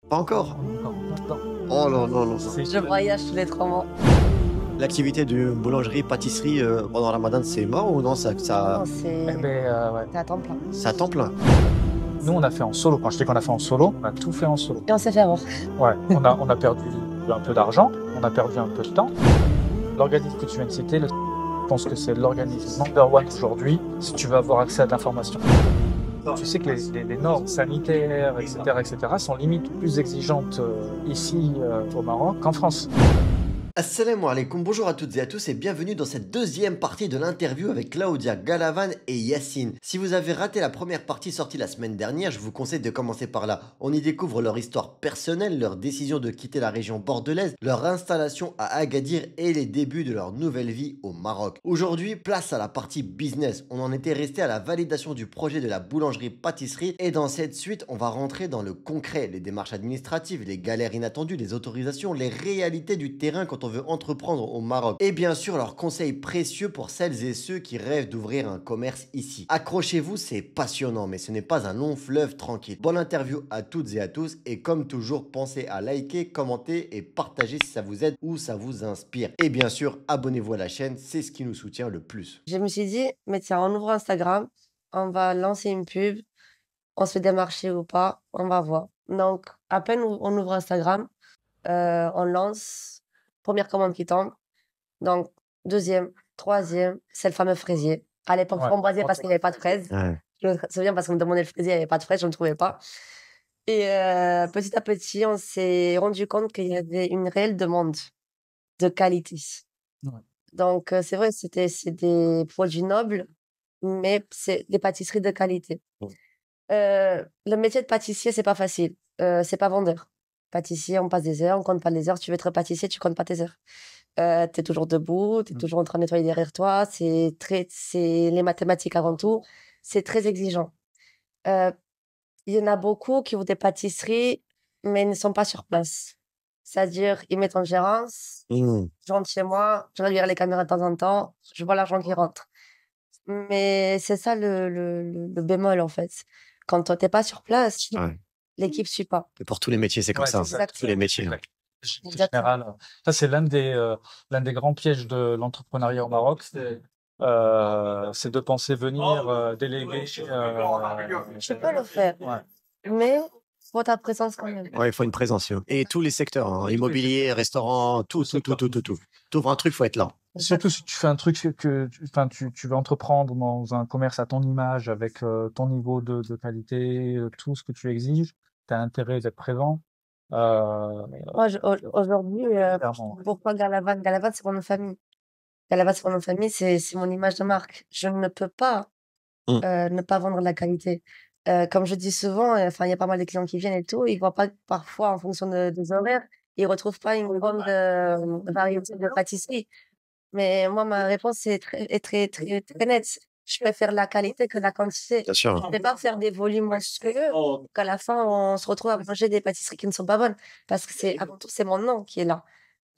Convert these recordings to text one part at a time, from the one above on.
Pas encore? On est encore en plein dedans. Oh non, non, non, non. C'est Je voyage tous les 3 mois. L'activité de boulangerie, pâtisserie, pendant Ramadan, c'est mort ou non? Ça Non, ça eh ben, ouais. c'est à temps plein. ça temps plein? Nous, on a fait en solo. Quand je dis qu'on a fait en solo, on a tout fait en solo. Et on s'est fait avoir. Ouais, on a perdu un peu d'argent, on a perdu un peu de temps. L'organisme que tu viens de citer, je pense que c'est l'organisme number one aujourd'hui si tu veux avoir accès à de l'information. Tu sais que les normes sanitaires, etc., sont limite plus exigeantes ici au Maroc qu'en France. Assalamu alaikum, bonjour à toutes et à tous et bienvenue dans cette deuxième partie de l'interview avec Claudia Galavan et Yacine. Si vous avez raté la première partie sortie la semaine dernière, je vous conseille de commencer par là. On y découvre leur histoire personnelle, leur décision de quitter la région bordelaise, leur installation à Agadir et les débuts de leur nouvelle vie au Maroc. Aujourd'hui, place à la partie business. On en était resté à la validation du projet de la boulangerie-pâtisserie et dans cette suite, on va rentrer dans le concret, les démarches administratives, les galères inattendues, les autorisations, les réalités du terrain quand on veut entreprendre au Maroc. Et bien sûr, leurs conseils précieux pour celles et ceux qui rêvent d'ouvrir un commerce ici. Accrochez-vous, c'est passionnant, mais ce n'est pas un long fleuve tranquille. Bonne interview à toutes et à tous, et comme toujours, pensez à liker, commenter et partager si ça vous aide ou ça vous inspire. Et bien sûr, abonnez-vous à la chaîne, c'est ce qui nous soutient le plus. Je me suis dit, mais tiens, on ouvre Instagram, on va lancer une pub, on se fait démarcher ou pas, on va voir. Donc, à peine on ouvre Instagram, on lance, première commande qui tombe. Donc, deuxième, troisième, c'est le fameux fraisier. À l'époque, Ouais. framboisier parce qu'il n'y avait pas de fraises. Ouais. Je me souviens parce qu'on me demandait le fraisier, il n'y avait pas de fraises, je ne trouvais pas. Et petit à petit, on s'est rendu compte qu'il y avait une réelle demande de qualité. Ouais. Donc, c'est vrai, c'est des produits nobles, mais c'est des pâtisseries de qualité. Le métier de pâtissier, c'est pas facile. C'est pas vendeur. Pâtissier, on passe des heures, on compte pas les heures. Tu veux être pâtissier, tu comptes pas tes heures. Tu es toujours debout, tu es toujours en train de nettoyer derrière toi. C'est les mathématiques avant tout. C'est très exigeant. Il y en a beaucoup qui ont des pâtisseries, mais ne sont pas sur place. C'est-à-dire, ils mettent en gérance, Mmh. je rentre chez moi, je regarde les caméras de temps en temps, je vois l'argent qui rentre. Mais c'est ça le bémol, en fait. Quand toi, t'es pas sur place, Ouais. l'équipe suit pas. Et pour tous les métiers, c'est comme Ouais, ça. c'est ça. Tous les métiers. C'est hein. c'est Exactement. général. Ça, c'est l'un des grands pièges de l'entrepreneuriat au Maroc. C'est de penser venir déléguer. Tu peux le faire, Ouais. mais faut ta présence quand même. Ouais, il faut une présence. Et tous les secteurs, hein, immobilier, restaurant, tout. T'ouvres un truc, faut être là. Surtout si tu fais un truc tu veux entreprendre dans un commerce à ton image, avec ton niveau de qualité, tout ce que tu exiges, tu as intérêt d'être présent. Moi, aujourd'hui, Clairement. pourquoi Galavan? Galavan, c'est mon nom de famille. Galavan, c'est mon nom de famille, c'est mon image de marque. Je ne peux pas Mmh. ne pas vendre de la qualité. Comme je dis souvent, enfin, il y a pas mal de clients qui viennent et tout, ils voient pas parfois en fonction des horaires, ils retrouvent pas une grande variété de pâtisseries. Mais moi, ma réponse est très nette. Je préfère la qualité que la quantité. Bien Je sûr. ne vais pas faire des volumes monstrueux qu'à la fin, on se retrouve à manger des pâtisseries qui ne sont pas bonnes. Parce que avant tout, c'est mon nom qui est là.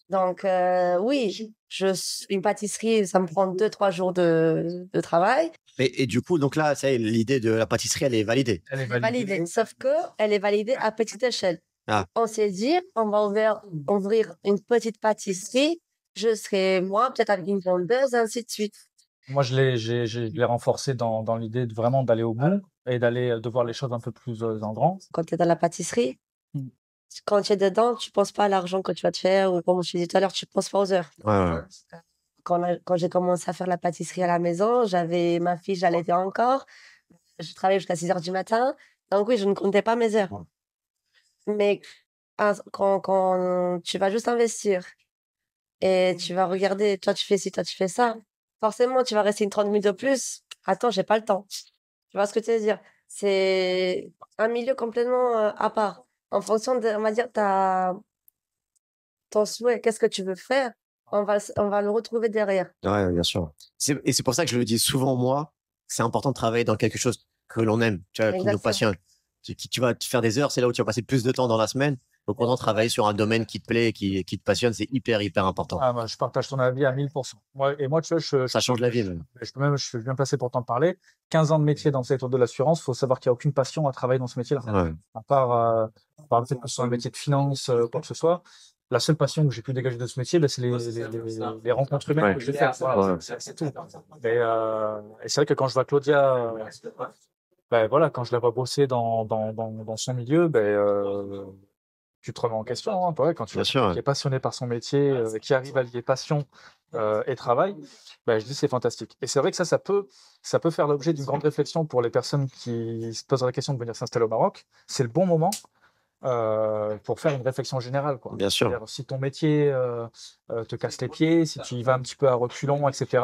Donc, oui, une pâtisserie, ça me prend 2-3 jours de travail. Et du coup, donc là, ça y est, l'idée de la pâtisserie, elle est validée. Elle est Elle est validée. validée. Sauf que elle est validée à petite échelle. Ah. On s'est dit, on va ouvrir une petite pâtisserie. Je serai moi, peut-être avec une vendeuse, ainsi de suite. Moi, je l'ai renforcé dans l'idée vraiment d'aller au bout et de voir les choses un peu plus en grand. Quand tu es dans la pâtisserie, Mmh. quand tu es dedans, tu penses pas à l'argent que tu vas te faire ou comme je disais tout à l'heure, tu penses pas aux heures. Ouais. Quand j'ai commencé à faire la pâtisserie à la maison, j'avais ma fille, j'allaitais encore. Je travaillais jusqu'à 6 heures du matin. Donc oui, je ne comptais pas mes heures. Mais quand tu vas juste investir et tu vas regarder, toi tu fais ci, toi tu fais ça, forcément tu vas rester une 30 minutes de plus. Attends, j'ai pas le temps. Tu vois ce que tu veux dire? C'est un milieu complètement à part. En fonction de, on va dire, ton souhait, qu'est-ce que tu veux faire, on va le retrouver derrière. Ouais, bien sûr. Et c'est pour ça que je le dis souvent, moi, c'est important de travailler dans quelque chose que l'on aime, tu vois, qui nous Exactement. passionne. Tu vas te faire des heures, c'est là où tu vas passer plus de temps dans la semaine. Donc, autant travailler sur un domaine qui te plaît, qui te passionne, c'est hyper important. Ah, moi, je partage ton avis à 1000%. Moi, tu vois, Ça change la vie, même. je suis bien placé pour t'en parler. 15 ans de métier dans le secteur de l'assurance, faut savoir qu'il n'y a aucune passion à travailler dans ce métier-là. Ouais. À part parle peut-être que ce soit un métier de finance, quoi que ce soit. La seule passion que j'ai pu dégager de ce métier, c'est les rencontres humaines que je vais faire. Voilà, c'est tout. Et c'est vrai que quand je vois Claudia, ben voilà, quand je la vois bosser dans son milieu, tu te remets en question, hein, quand tu Bien vois sûr, quelqu'un qui est passionné par son métier, qui arrive à lier passion et travail, je dis c'est fantastique. Et c'est vrai que ça peut faire l'objet d'une grande réflexion pour les personnes qui se posent la question de venir s'installer au Maroc. C'est le bon moment pour faire une réflexion générale, quoi. bien sûr. C'est-à-dire, si ton métier te casse les pieds, si tu y vas un petit peu à reculons, etc.,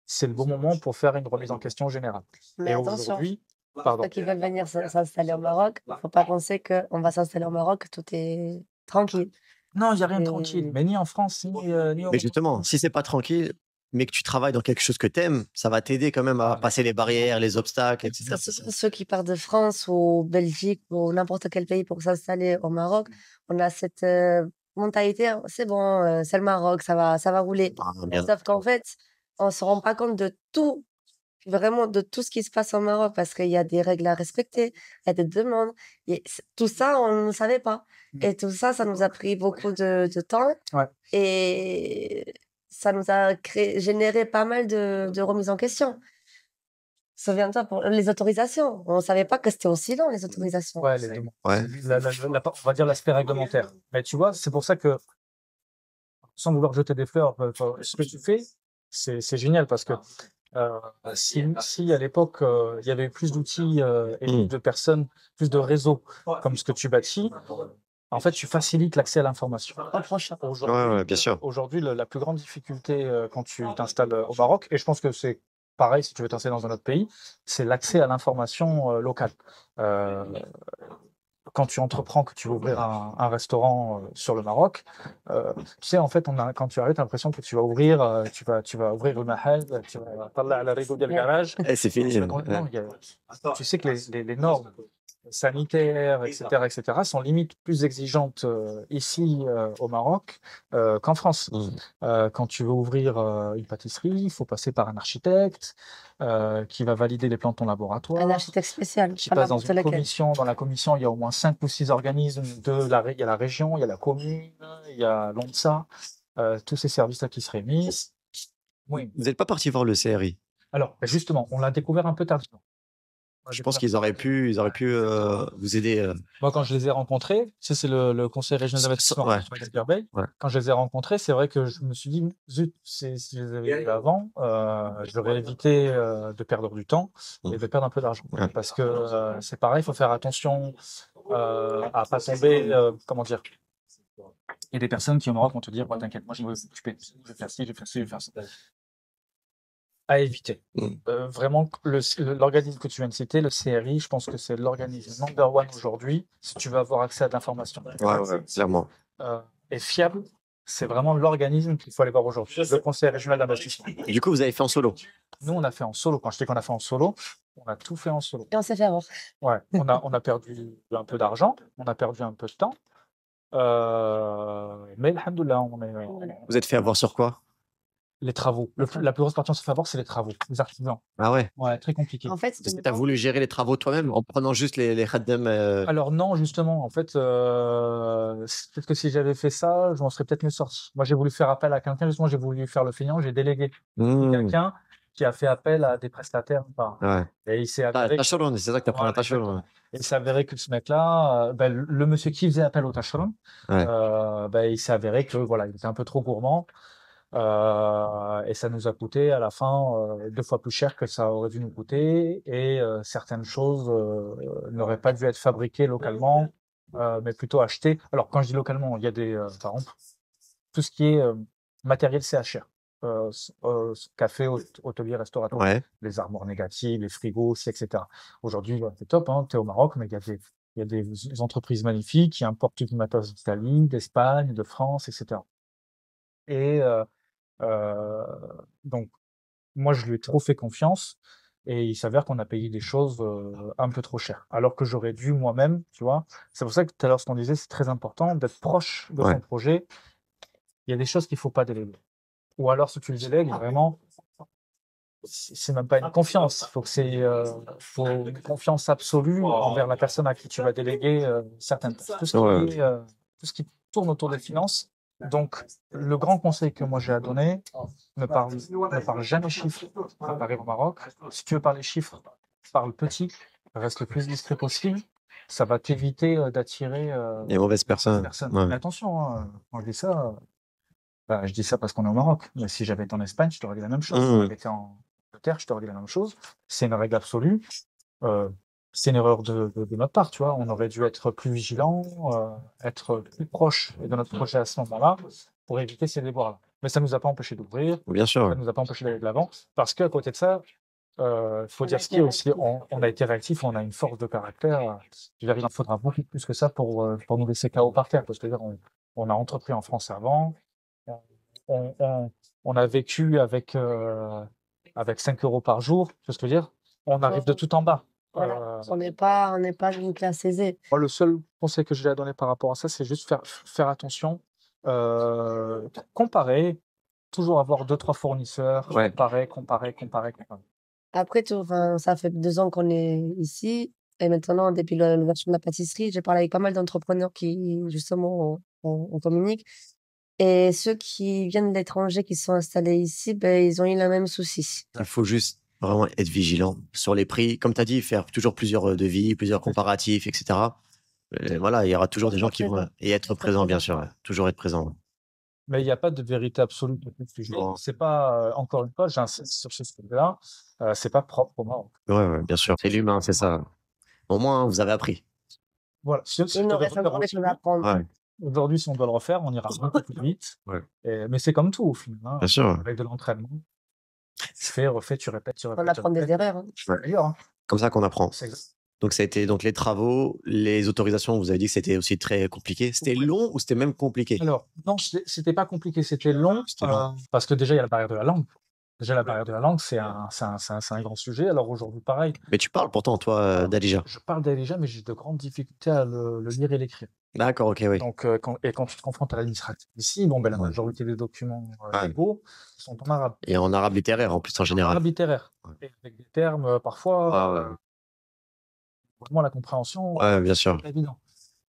c'est le bon moment pour faire une remise en question générale. Mais Et attention, aujourd'hui, ceux pardon. qui veulent venir s'installer au Maroc, il ne faut pas penser qu'on va s'installer au Maroc, tout est tranquille. Non, il n'y a rien de tranquille, Et mais ni en France, ni au Mais Maroc. justement, si c'est pas tranquille, mais que tu travailles dans quelque chose que t'aimes, ça va t'aider quand même à passer les barrières, les obstacles, etc. ceux qui partent de France ou Belgique ou n'importe quel pays pour s'installer au Maroc, on a cette mentalité, hein, c'est bon, c'est le Maroc, ça va rouler. Ah, bien. Sauf qu'en fait, on se rend pas compte de tout, vraiment de tout ce qui se passe au Maroc parce qu'il y a des règles à respecter, il y a des demandes. Tout ça, on ne savait pas. Et tout ça, ça nous a pris beaucoup de temps. Ouais. Et ça nous a généré pas mal de remises en question. Souviens-toi, pour les autorisations, on ne savait pas que c'était aussi long, les autorisations. Ouais, les demandes. Ouais. On va dire l'aspect réglementaire. Mais tu vois, c'est pour ça que, sans vouloir jeter des fleurs, ce que tu fais, c'est génial parce que si à l'époque, il y avait eu plus d'outils et plus de personnes, plus de réseaux comme ce que tu bâtis, en fait, tu facilites l'accès à l'information. Au prochain. Ouais, bien sûr. Aujourd'hui, la plus grande difficulté quand tu t'installes au Maroc, et je pense que c'est pareil si tu veux t'installer dans un autre pays, c'est l'accès à l'information locale. Euh, Quand tu entreprends, que tu veux ouvrir un restaurant sur le Maroc, tu sais, en fait, quand tu arrives, tu as l'impression que tu vas ouvrir, tu vas ouvrir le mahal, tu vas parler à la rideau du garage. Eh, c'est fini. Non, tu sais que les normes sanitaires, etc., sont limite plus exigeantes ici au Maroc qu'en France. Quand tu veux ouvrir une pâtisserie, il faut passer par un architecte qui va valider les plans de ton laboratoire. Un architecte spécial, Qui pas passe dans n'importe une lequel. commission. Dans la commission, il y a au moins 5 ou 6 organismes. Il y a la région, il y a la commune, il y a l'ONSA, tous ces services-là qui se réunissent. Oui. Vous n'êtes pas parti voir le CRI? Alors, justement, on l'a découvert un peu tardivement. Je pense qu'ils auraient pu vous aider. Moi, quand je les ai rencontrés, ça c'est le conseil régional d'investissement Ouais. de Berbey. Ouais. Quand je les ai rencontrés, c'est vrai que je me suis dit, zut, si je les avais eu avant, j'aurais évité de perdre du temps et de perdre un peu d'argent. Ouais. Parce que c'est pareil, il faut faire attention à pas tomber, comment dire. Il y a des personnes qui au Maroc vont te dire, t'inquiète, moi je vais m'occuper, je vais faire ci, je vais faire ci, je vais faire ça. À éviter. Vraiment, l'organisme que tu viens de citer, le CRI, je pense que c'est l'organisme number one aujourd'hui si tu veux avoir accès à de l'information. Ouais, clairement. Et fiable, c'est vraiment l'organisme qu'il faut aller voir aujourd'hui. Le conseil régional d'investissement. Et du coup, vous avez fait en solo? Nous, on a fait en solo. Quand je dis qu'on a fait en solo, on a tout fait en solo. Et on s'est fait avoir. Ouais, on a perdu un peu d'argent, on a perdu un peu de temps. Mais alhamdoulilah, Vous êtes fait avoir sur quoi? les travaux. La plus grosse partie on se fait avoir, c'est les travaux, les artisans. Ah ouais? Ouais, très compliqué. En fait, Est-ce que tu as voulu gérer les travaux toi-même en prenant juste les khaddam Alors non, justement, en fait, peut-être que si j'avais fait ça, je m'en serais peut-être mieux sorti. Moi, j'ai voulu faire appel à quelqu'un, justement, j'ai voulu faire le feignant, j'ai délégué quelqu'un qui a fait appel à des prestataires. Enfin, Ouais. et il s'est avéré, Tachouron, c'est ça que tu as pris Voilà, un tachouron. exactement. Et il s'est avéré que ce mec-là, le monsieur qui faisait appel au tachouron, Ouais. il s'est avéré que voilà, il était un peu trop gourmand. Et ça nous a coûté à la fin 2 fois plus cher que ça aurait dû nous coûter, et certaines choses n'auraient pas dû être fabriquées localement, mais plutôt achetées. Alors quand je dis localement, il y a par exemple tout ce qui est matériel CHR, café, hôtelier, restaurateur, Ouais. les armoires négatives, les frigos, etc. Aujourd'hui, c'est top, hein, t'es au Maroc, mais il y a des entreprises magnifiques qui importent du matos d'Italie, d'Espagne, de France, etc. Et donc, moi, je lui ai trop fait confiance, et il s'avère qu'on a payé des choses un peu trop chères. Alors que j'aurais dû moi-même, tu vois. C'est pour ça que tout à l'heure, ce qu'on disait, c'est très important d'être proche de son projet. Il y a des choses qu'il faut pas déléguer. Ou alors, si tu le délègues, vraiment, c'est même pas une confiance. Il faut que faut une confiance absolue envers la personne à qui tu vas déléguer certaines tâches. Tout ce qui tourne autour des finances. Donc, le grand conseil que moi j'ai à donner, ne parle jamais chiffres quand tu arrives au Maroc. Si tu veux parler chiffres, parle petit, reste le plus discret possible. Ça va t'éviter d'attirer Les mauvaises personnes. personnes. Ouais. Mais attention, hein, quand je dis ça parce qu'on est au Maroc. Mais si j'avais été en Espagne, je t'aurais dit la même chose. Si Mmh. j'avais été en Angleterre, je t'aurais dit la même chose. C'est une règle absolue. Euh, c'est une erreur de notre part, tu vois. On aurait dû être plus vigilant, être plus proche de notre projet à ce moment-là pour éviter ces déboires-là. Mais ça nous a pas empêché d'ouvrir, Bien sûr. ça nous a pas empêché d'aller de l'avant. Parce qu'à côté de ça, faut dire ce qui est aussi, on a été réactif, on a une force de caractère. Je veux dire, il en faudra beaucoup plus que ça pour nous laisser KO par terre. Parce que on a entrepris en France avant, on, on, on a vécu avec 5 euros par jour, tu vois ce que je veux dire? On arrive de tout en bas. Voilà. On n'est pas d'une classe aisée. Moi, le seul conseil que je lui ai donné par rapport à ça, c'est juste faire attention, comparer, toujours avoir 2, 3 fournisseurs, Ouais. comparer. Après, enfin, ça fait 2 ans qu'on est ici. Et maintenant, depuis l'ouverture de la pâtisserie, j'ai parlé avec pas mal d'entrepreneurs qui, justement, on communique. Et ceux qui viennent de l'étranger, qui sont installés ici, ben, ils ont eu le même souci. Il faut juste vraiment être vigilant sur les prix. Comme tu as dit, faire toujours plusieurs devis, plusieurs comparatifs, etc. Et voilà, il y aura toujours des gens qui vont et être présents, bien sûr. Ouais. Toujours être présent. Ouais. Mais il n'y a pas de vérité absolue. Non. C'est pas, encore une fois, j'insiste sur ce sujet-là, c'est pas propre au Maroc. Ouais, bien sûr. C'est l'humain, c'est ça. Au moins, vous avez appris. Voilà. Si Il nous reste encore des choses à apprendre. Ouais, Aujourd'hui, si on doit le refaire, on ira beaucoup plus vite. Ouais. Mais c'est comme tout, au final, hein. bien sûr. Avec de l'entraînement. Tu fais, refais, tu répètes, tu On répètes. apprend des erreurs. Hein. D'ailleurs, hein. Comme ça qu'on apprend. C'est exact. Donc, ça a été donc les travaux, les autorisations. Vous avez dit que c'était aussi très compliqué. C'était long ou c'était même compliqué? Alors, non, c'était pas compliqué, c'était long, C'était long. parce que déjà, il y a la barrière de la langue. Déjà, la barrière de la langue, c'est un grand sujet. Alors aujourd'hui, pareil, Mais tu parles pourtant, toi, d'Alija. je parle d'Alija, mais j'ai de grandes difficultés à le lire et l'écrire. D'accord, ok, oui. Donc, quand tu te confrontes à l'administratif ici, bon, ben, la Ouais. majorité des documents Ouais. légaux sont en arabe. Et en arabe littéraire, en plus, en En général. arabe littéraire. Ouais. Et avec des termes, parfois, Ah, ouais. vraiment la compréhension, Ouais, bien sûr. c'est pas évident.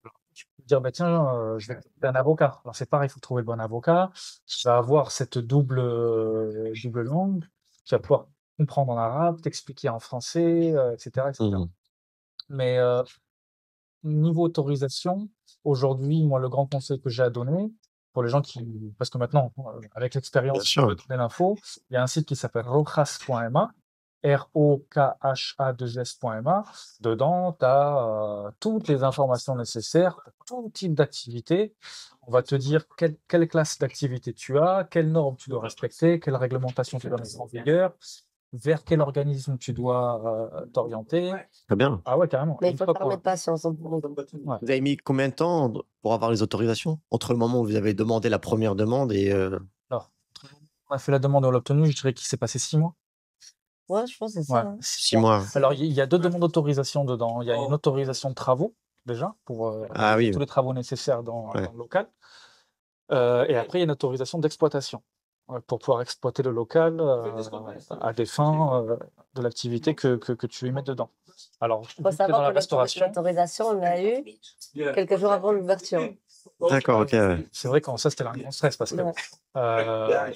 Alors, tu peux te dire, bah, tiens, je vais trouver un avocat. Alors, c'est pareil, il faut trouver le bon avocat qui va avoir cette double langue, qui va pouvoir comprendre en arabe, t'expliquer en français, etc., etc. Mhm. Mais niveau autorisation, aujourd'hui, moi, le grand conseil que j'ai à donner pour les gens qui. Parce que maintenant, avec Bien l'expérience, sûr. je peux donner l'info. Il y a un site qui s'appelle rokhas.ma, ROKHA2S.ma. Dedans, tu as toutes les informations nécessaires pour tout type d'activité. On va te dire quelle classe d'activité tu as, quelles normes tu dois respecter, quelle réglementation tu dois mettre en vigueur, vers quel organisme tu dois t'orienter. Très bien. Ah ouais, carrément. Mais Une il faut fois se qu'on- mettre patience. Ouais. Vous avez mis combien de temps pour avoir les autorisations? Entre le moment où vous avez demandé la première demande et... Alors, on a fait la demande, on l'a obtenue, je dirais qu'il s'est passé 6 mois. Ouais, je pense que c'est Ouais, ça. Hein. 6 mois. Alors, il y a 2 demandes d'autorisation dedans. Il y a une autorisation de travaux, déjà, pour Ah réaliser oui. tous les travaux nécessaires dans Ouais. le local. Et après, il y a une autorisation d'exploitation, pour pouvoir exploiter le local à des fins de l'activité que tu y mets dedans. Alors, Il faut vu que t'es dans savoir la que restauration, l'autorisation, on l'a eu quelques jours avant l'ouverture. D'accord, ok. Ouais. c'est vrai que ça, c'était un grand stress parce que, Ouais.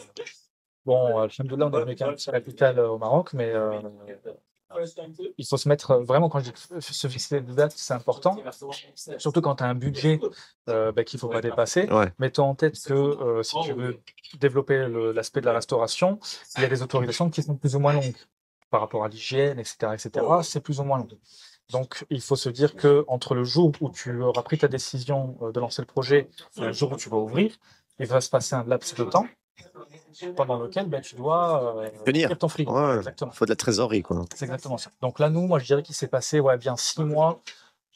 bon, alhamdoulilah, on est venu quand même sur la capitale au Maroc, mais il faut se mettre vraiment, quand je dis se fixer des dates, c'est important, surtout quand tu as un budget qu'il ne faut pas dépasser. Ouais. Mets-toi en tête que si tu veux développer l'aspect de la restauration, il y a des autorisations qui sont plus ou moins longues par rapport à l'hygiène, etc., etc. C'est plus ou moins long. Donc, il faut se dire que entre le jour où tu auras pris ta décision de lancer le projet et le jour où tu vas ouvrir, il va se passer un laps de temps pendant lequel tu dois Tenir. remplir ton frigo. Ouais. Exactement. Il faut de la trésorerie, quoi. C'est exactement ça. Donc là, nous, moi, je dirais qu'il s'est passé bien 6 mois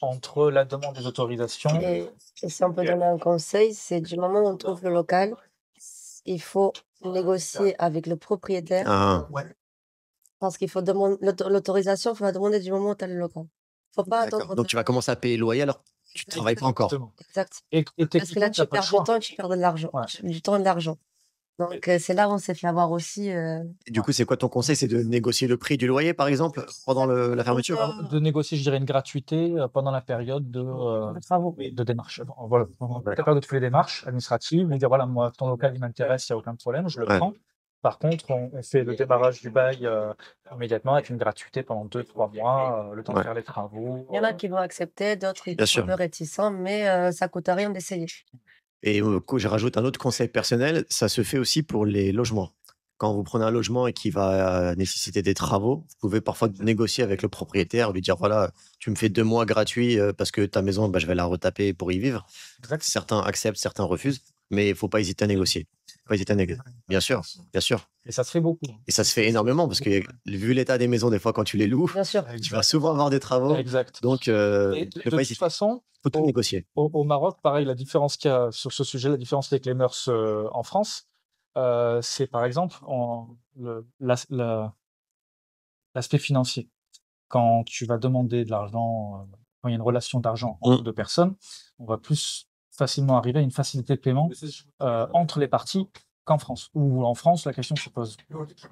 entre la demande des autorisations. Et si on peut donner un conseil, c'est du moment où on trouve le local, il faut négocier avec le propriétaire Ah, parce qu'il faut demander l'autorisation, il faut la demander du moment où tu as le local. Faut pas d'accord. attendre. Donc, tu vas commencer à payer le loyer alors tu ne travailles pas encore. Exactement. Exact. Et Parce que là, techniquement, tu t'as pas le perds du choix. temps et tu perds de l'argent. Ouais. Du temps et de l'argent. Donc, c'est là où on s'est fait avoir aussi. Et du coup, c'est quoi ton conseil? C'est de négocier le prix du loyer, par exemple, pendant la fermeture? De négocier, je dirais, une gratuité pendant la période de travaux. de démarche. Voilà, pendant la période de toutes les démarches administratives, on dit voilà, moi, ton local, il m'intéresse, il n'y a aucun problème, je le Ouais. prends. Par contre, on fait le démarrage du bail immédiatement avec une gratuité pendant 2-3 mois, le temps de Ouais. faire les travaux. Il y en a qui vont accepter, d'autres ils Bien sont sûr. un peu réticents, mais ça coûte rien d'essayer. Et je rajoute un autre conseil personnel, ça se fait aussi pour les logements. Quand vous prenez un logement et qui va nécessiter des travaux, vous pouvez parfois négocier avec le propriétaire, lui dire voilà, tu me fais 2 mois gratuits parce que ta maison, bah, je vais la retaper pour y vivre. Exact. Certains acceptent, certains refusent, mais il faut pas hésiter à négocier. Faut pas hésiter à négocier. Bien sûr, bien sûr. Et ça se fait beaucoup. Et ça se fait énormément parce que vu l'état des maisons, des fois, quand tu les loues, Bien sûr. tu vas souvent avoir des travaux. Exact. Donc, Et ne de pas toute hésiter. façon, Faut tout négocier. au Maroc, pareil, la différence qu'il y a sur ce sujet, la différence avec les mœurs en France, c'est par exemple l'aspect financier. Quand tu vas demander de l'argent, quand il y a une relation d'argent entre deux personnes, on va plus facilement arriver à une facilité de paiement entre les parties qu'en France. Ou en France, la question se pose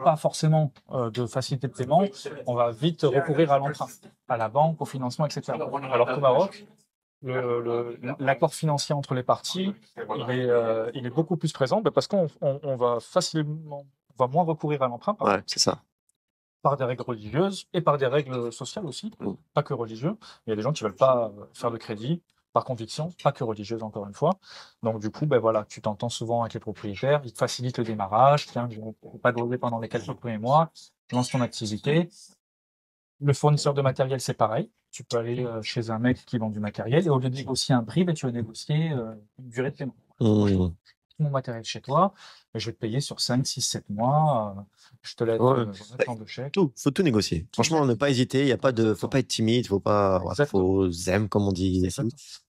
pas forcément de facilité de paiement, on va vite recourir à l'emprunt, à la banque, au financement, etc. Alors qu'au Maroc, l'accord financier entre les parties, il est beaucoup plus présent parce qu'on va facilement, on va moins recourir à l'emprunt Ouais, c'est ça. par des règles religieuses et par des règles sociales aussi, pas que religieuses. Il y a des gens qui veulent pas faire de crédit par conviction, pas que religieuse encore une fois. Donc du coup, ben voilà, tu t'entends souvent avec les propriétaires, ils te facilitent le démarrage, tiens, je ne vais pas te loyer pendant les 4 premiers mois, lance ton activité. Le fournisseur de matériel, c'est pareil. Tu peux aller chez un mec qui vend du matériel et au lieu de négocier un prix, ben, tu vas négocier une durée de paiement. Mon matériel chez toi, et je vais te payer sur 5, 6, 7 mois. Je te laisse temps de chèque. Faut tout négocier. Franchement, ne pas hésiter. Faut pas être timide. Faut zen, comme on dit ici.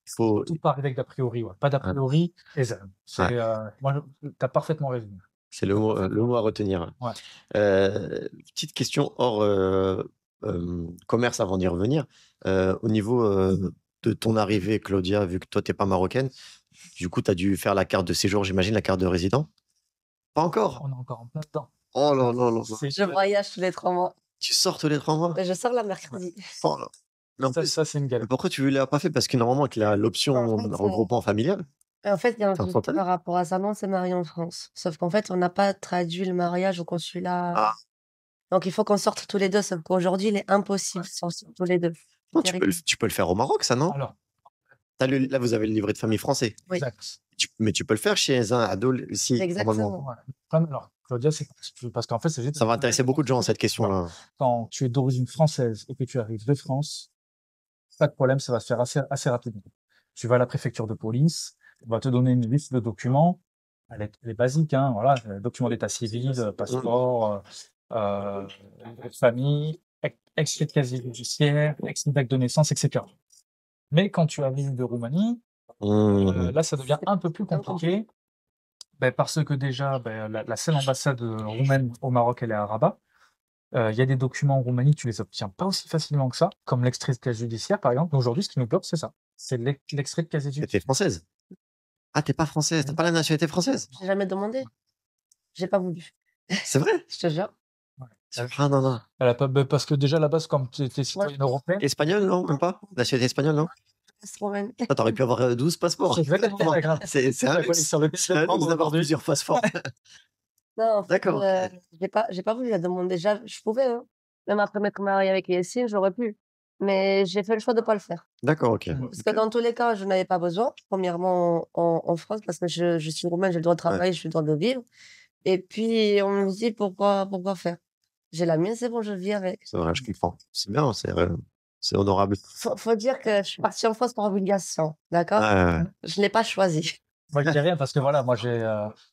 Faut tout part avec d'a priori. Ouais. Pas d'a priori et zen. Moi, tu as parfaitement résumé. C'est le mot à retenir. Ouais. Petite question hors commerce avant d'y revenir. Au niveau de ton arrivée, Claudia, vu que toi, tu n'es pas marocaine, du coup, tu as dû faire la carte de séjour, j'imagine, la carte de résident? Pas encore? On est encore en plein dedans. Oh là là là. Je voyage tous les 3 mois. Tu sors tous les 3 mois? Mais je sors la mercredi. Oh là. Mais en plus, Ça, c'est une galère. pourquoi tu ne l'as pas fait? Parce que normalement, avec l'option En fait, regroupement familial, En fait, il y a un c'est truc instantané. par rapport à ça. Non, c'est marié en France. Sauf qu'en fait, on n'a pas traduit le mariage au consulat. Ah. Donc, il faut qu'on sorte tous les deux. Sauf qu'aujourd'hui, il est impossible de sortir tous les deux. Non, tu peux le faire au Maroc, ça, non? Alors, Là, vous avez le livret de famille français. Oui. exact. Mais tu peux le faire chez un ado ici, Exactement. normalement. Ouais. Le problème, alors, Claudia, c'est parce qu'en fait, c'est juste. Ça va intéresser beaucoup de gens, cette question-là. Quand tu es d'origine française et que tu arrives de France, pas de problème, ça va se faire assez rapidement. Tu vas à la préfecture de police, on va te donner une liste de documents. Elle est basique, hein, voilà, documents d'état civil, passeport, livret de famille, extrait de casier judiciaire, extrait d'acte de naissance, etc. Mais quand tu arrives de Roumanie, là, ça devient un peu plus compliqué, parce que déjà, la seule ambassade roumaine au Maroc, elle est à Rabat. Il y a des documents en Roumanie, tu les obtiens pas aussi facilement que ça, comme l'extrait de casier judiciaire, par exemple. Aujourd'hui, ce qui nous bloque, c'est ça. C'est l'extrait de casier judiciaire. T'es française? Ah, t'es pas française, t'as pas la nationalité française? J'ai jamais demandé. J'ai pas voulu. C'est vrai? Je te jure. Ah non, non. Elle a pas, parce que déjà, à la base, comme tu étais citoyenne européenne. Espagnol, non? Même pas? Nationalité espagnole, non? Ah, t'aurais pu avoir 12 passeports. C'est un luxe d'avoir plusieurs passeports. Non, en fait, D'accord. j'ai pas voulu la demander. Je pouvais, hein. Même après m'être mariée avec Yassine, j'aurais pu. Mais j'ai fait le choix de pas le faire. D'accord, ok. Parce que dans tous les cas, je n'avais pas besoin. Premièrement, en France, parce que je suis roumaine, j'ai le droit de travailler, j'ai le droit de vivre. Et puis, on me dit pourquoi faire? J'ai la mienne, c'est bon, je vis avec. C'est vrai, je comprends. C'est bien, c'est honorable. Faut dire que je suis partie en France par obligation, d'accord? Je l'ai pas choisi. Moi, je dis rien parce que voilà, moi,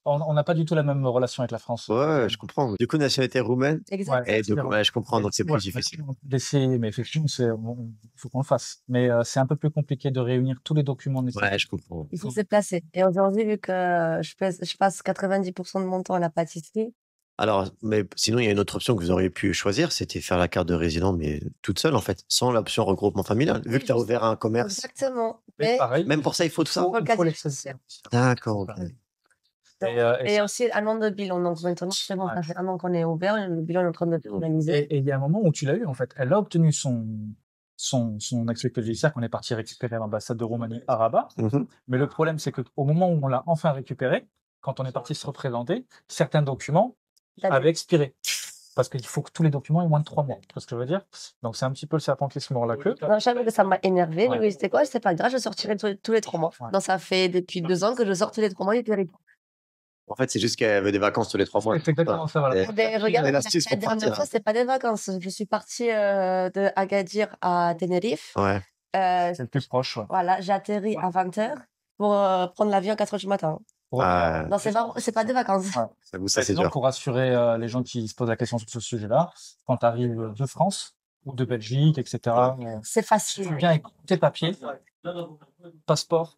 on n'a pas du tout la même relation avec la France. Ouais, je comprends. Du coup, nationalité roumaine. Exact. Et du coup, je comprends, donc c'est plus difficile. Mais effectivement, il faut qu'on le fasse. Mais c'est un peu plus compliqué de réunir tous les documents nécessaires. Ouais, je comprends. Il faut se placer. Et aujourd'hui, vu que je passe 90% de mon temps à la pâtisserie. Alors, mais sinon, il y a une autre option que vous auriez pu choisir, c'était faire la carte de résident, mais toute seule, en fait, sans l'option regroupement familial, vu que tu as ouvert un commerce. Exactement. Mais pareil, même pour ça, il faut tout ça? Il faut l'extrait. D'accord, ok. Et aussi un an de bilan. Donc maintenant, c'est bon, ça fait un an qu'on est ouvert, le bilan est en train de finaliser. Et il y a un moment où tu l'as eu, en fait. Elle a obtenu son expliqué judiciaire qu'on est parti récupérer à l'ambassade de Roumanie à Rabat. Mais le problème, c'est qu'au moment où on l'a enfin récupéré, quand on est parti se représenter, certains documents avaient expiré. Parce qu'il faut que tous les documents aient moins de 3 mois. Tu vois ce que je veux dire? Donc, c'est un petit peu le serpent qui se mord la queue. Non, j'avoue que ça m'a énervé. Ouais. Mais c'était quoi? C'est pas grave, je sortirai tous les 3 mois. Ouais. Donc, ça fait depuis 2 ans que je sors tous les 3 mois, il est terrible. En fait, c'est juste qu'elle veut des vacances tous les 3 mois. C'est exactement ça, voilà. Regarde, la dernière fois, c'était pas des vacances. Je suis partie de Agadir à Tenerife. Ouais. C'est le plus proche, ouais. Voilà, j'ai atterri à 20h pour prendre l'avion à 4h du matin. Non, c'est pas des vacances. Ouais. Ça, c'est dur. Pour rassurer les gens qui se posent la question sur ce sujet-là, quand tu arrives de France ou de Belgique, etc., c'est facile. Tu viens avec tes papiers, passeport,